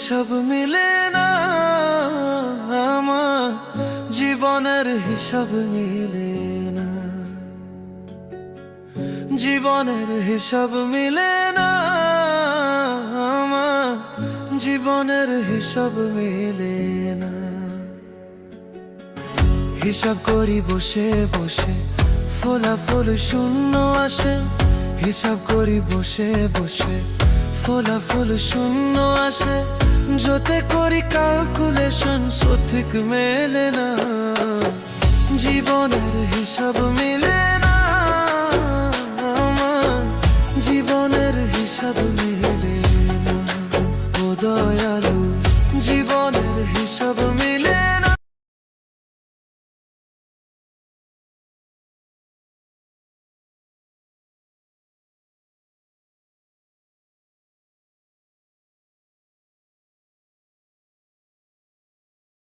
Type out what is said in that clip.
হিসাব মিলে না, আমার জীবনের হিসাব মিলে না, জীবনের হিসাব মিলে না, আমার জীবনের হিসাব মিলে না। হিসাব করি বসে বসে, ফলাফল শূন্য আসে। হিসাব করি বসে বসে, ফলাফল শূন্য আসে। যতে করি ক্যালকুলেশন সঠিক মেলে না, জীবনের হিসাব মিলে না, আমার জীবনের হিসাব মিলে না। ও দয়ালু, জীবনের হিসাব